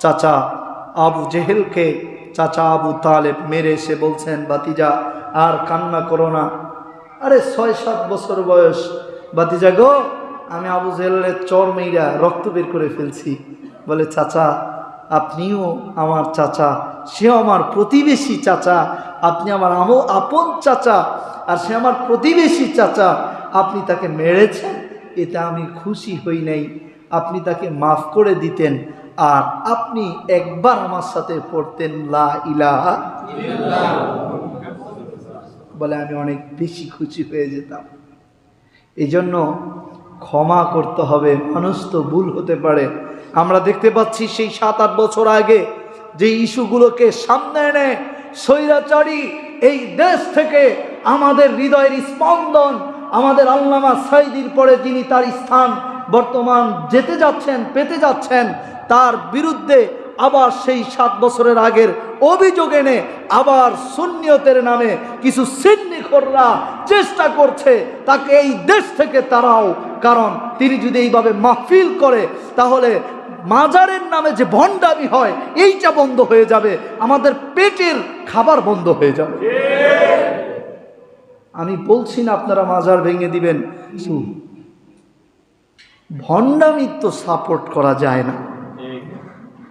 চাচা আবু জেহেলকে চাচা আবু তালেব মেরে এসে বলছেন, বাতিজা আর কান্না করো না। আরে 6-7 বছর বয়স, বাতিজা গো আমি আবু জেহেলের চর মেইরা রক্ত বের করে ফেলছি। বলে, চাচা আপনিও আমার চাচা, সেও আমার প্রতিবেশী চাচা, আপনি আমার আপন চাচা আর সে আমার প্রতিবেশী চাচা, আপনি তাকে মেরেছেন, এতে আমি খুশি হই নাই। আপনি তাকে মাফ করে দিতেন আর আপনি একবার আমার সাথে পড়তেন লা ইলাহা ইল্লাল্লাহ, বলে আমি অনেক বেশি খুশি হয়ে যেতাম। এই জন্য ক্ষমা করতে হবে, মানুষ তো ভুল হতে পারে। আমরা দেখতে পাচ্ছি সেই 7-8 বছর আগে যে ইস্যুগুলোকে সামনে এনে স্বৈরাচারী এই দেশ থেকে আমাদের হৃদয়ের স্পন্দন, আমাদের আল্লামা সাঈদীর পরে যিনি তার স্থান বর্তমান যেতে যাচ্ছেন, পেতে যাচ্ছেন, তার বিরুদ্ধে আবার সেই 7 বছরের আগের অভিযোগ এনে আবার সুন্নিয়তের নামে কিছু সিন্নিখোররা চেষ্টা করছে তাকে এই দেশ থেকে তাড়াও। কারণ তিনি যদি এইভাবে মাহফিল করে তাহলে মাজারের নামে যে ভণ্ডামি হয় এইটা বন্ধ হয়ে যাবে, আমাদের পেটের খাবার বন্ধ হয়ে যাবে। আমি বলছি না আপনারা মাজার ভেঙে দিবেন, ভণ্ডামি তো সাপোর্ট করা যায় না।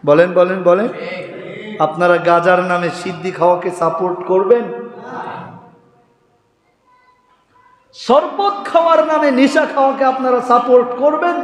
বলেন বলেন বলেন, আপনারা গাজার নামে সিদ্ধি খাওয়াকে সাপোর্ট করবেন? শরবত খাওয়ার নামে নেশা খাওয়াকে আপনারা সাপোর্ট করবেন?